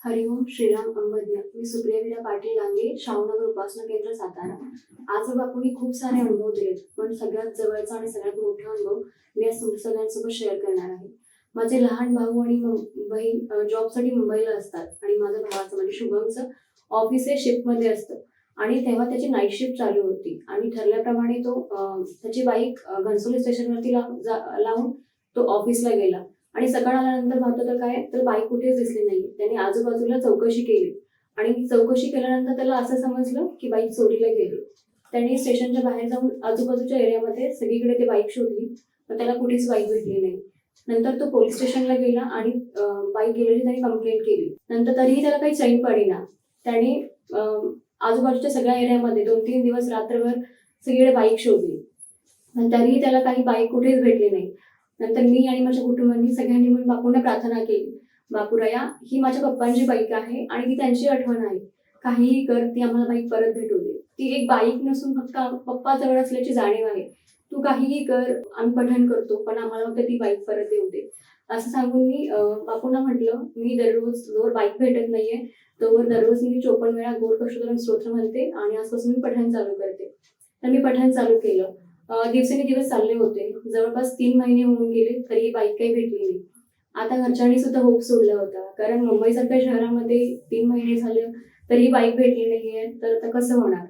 हरिओम श्रीराम अंबज्ञ मी सुप्रिया वीरा पाटील लांगे शाहूनगर उपासना केंद्र सातारा. आज बापूंनी खूप सारे अनुभव दिलेत, पण सगळ्यात जवळचा आणि सगळ्यात मोठा अनुभव मी आज तुमच्या सगळ्यांसोबत शेअर करणार आहे. माझे लहान भाऊ आणि बहीण जॉबसाठी मुंबईला असतात आणि माझ्या भावाचं म्हणजे शुभमचं ऑफिस हे शिफ्टमध्ये असतं आणि तेव्हा त्याची नाईट शिफ्ट चालू होती आणि ठरल्याप्रमाणे तो त्याची बाईक घणसोली स्टेशनवरती लावून तो ऑफिसला गेला आणि सकाळ आल्यानंतर पाहतो तर काय तर बाईक कुठेच दिसली नाही. त्याने आजूबाजूला चौकशी केली आणि चौकशी केल्यानंतर त्याला असं समजलं की बाईक चोरीला गेली. त्याने स्टेशनच्या बाहेर जाऊन आजूबाजूच्या एरियामध्ये सगळीकडे ती बाईक शोधली, पण त्याला कुठेच बाईक भेटली नाही. नंतर तो पोलीस स्टेशनला गेला आणि बाईक गेलेली त्याने कंप्लेंट केली. नंतर तरीही त्याला काही चैन पडेना. त्याने आजूबाजूच्या सगळ्या एरियामध्ये 2-3 दिवस रात्रभर सगळीकडे बाईक शोधली, पण तरीही त्याला काही बाईक कुठेच भेटली नाही. नंतर मी आणि माझ्या कुटुंबांनी सगळ्यांनी मिळून बापूंना प्रार्थना केली, बापूराया ही माझ्या पप्पांची बाईक आहे आणि ती त्यांची आठवण आहे. काहीही कर, ती आम्हाला बाईक परत भेटू दे. ती एक बाईक नसून फक्त पप्पा जवळ असल्याची जाणीव आहे. तू काहीही कर, आम्ही पठण करतो, पण आम्हाला फक्त ती बाईक परत येऊ दे. असं सांगून मी बापूंना म्हटलं, मी दररोज जोवर बाईक भेटत नाहीये तोवर दररोज मी 54 वेळा गोर कष्टोत्तरम स्तोत्र म्हणते आणि आजपासून मी पठण चालू करते. तर मी पठण चालू केलं. दिवसेंदिवस चालले होते. जवळपास 3 महिने होऊन गेले तरीही बाईक काही भेटली नाही. आता घरच्यांनी सुद्धा होप सोडला होता, कारण मुंबईसारख्या शहरामध्ये 3 महिने झाले तरीही बाईक भेटली नाहीये, तर आता कसं होणार.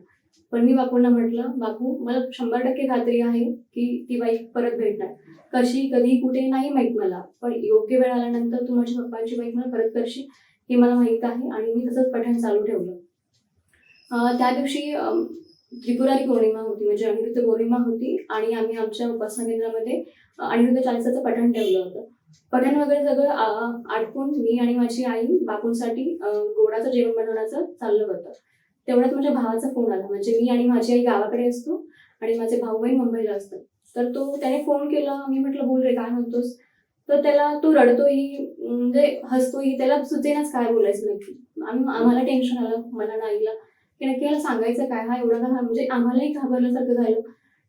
पण मी बापूंना म्हटलं, बापू मला 100% खात्री आहे की ती बाईक परत भेटणार. कशी, कधी, कुठे नाही माहीत मला, पण योग्य वेळ आल्यानंतर तू माझ्या पप्पांची बाईक मला परत करशील हे मला माहीत आहे. आणि मी तसंच पठण चालू ठेवलं. त्या दिवशी त्रिपुरारी पौर्णिमा होती, म्हणजे अनिरुद्ध पौर्णिमा होती आणि आम्ही आमच्या उपासना केंद्रामध्ये अनिरुद्ध चालीसाचं पठण ठेवलं होतं. पठण वगैरे सगळं आटपून मी आणि माझी आई बापूंसाठी गोडाचं जेवण बनवण्याचं चाललं होतं. तेवढ्यात माझ्या भावाचा फोन आला. म्हणजे मी आणि माझी आई गावाकडे असतो आणि माझे भाऊ बहीण मुंबईला असतात. तर त्याने फोन केला. मी म्हटलं, बोल रे, काय म्हणतोस. तर तो रडतोही, म्हणजे हसतोही, त्याला सुचेनाच काय बोलायचं नक्की. आम्हाला टेन्शन आलं, मला आणि आईला, की नक्की याला सांगायचं काय, हा एवढा का, म्हणजे आम्हालाही घाबरल्यासारखं झालं.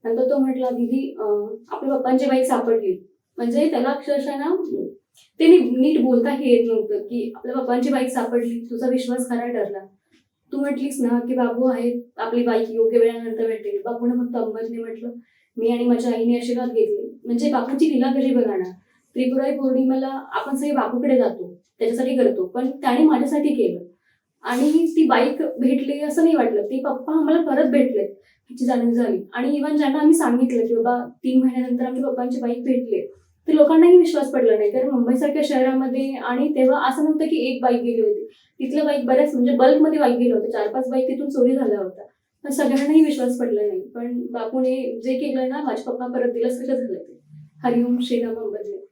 नंतर तो म्हटला, दीदी आपल्या पप्पांची बाईक सापडली. म्हणजे त्याला अक्षरशः ना ते नीट बोलता येत नव्हतं की आपल्या पप्पांची बाईक सापडली, तुझा विश्वास खरा ठरला. तू म्हटलीस ना की बाबू आहे, आपली बाईक योग्य वेळानंतर भेटेल. बापूनं फक्त अंबाजने म्हटलं. मी आणि माझ्या आईने आशीर्वाद घेतले. म्हणजे बापूंची लीला कशी बघा ना. त्रिपुरारी पौर्णिमेला आपण सगळे बापूकडे जातो, त्याच्यासाठी करतो, पण त्याने माझ्यासाठी केलं आणि ती बाईक भेटली असं नाही वाटलं. ती पप्पा आम्हाला परत भेटले ह्याची जाणीव झाली. आणि इव्हन ज्यांना आम्ही सांगितलं की बाबा 3 महिन्यानंतर आमच्या पप्पांची बाईक भेटले, ते लोकांनाही विश्वास पडला नाही. कारण मुंबईसारख्या शहरामध्ये आणि तेव्हा असं नव्हतं की एक बाईक गेली होती. तिथल्या बाईक बऱ्याच, म्हणजे बल्कमध्ये बाईक गेल्या होत्या. 4-5 बाईक तिथून चोरी झाल्या होत्या. पण सगळ्यांनाही विश्वास पडला नाही. पण बापूने जे केलं ना, माझे पप्पा परत दिलं, सगळं झालं ते. हरिओम श्रीराम अंबज्ञ.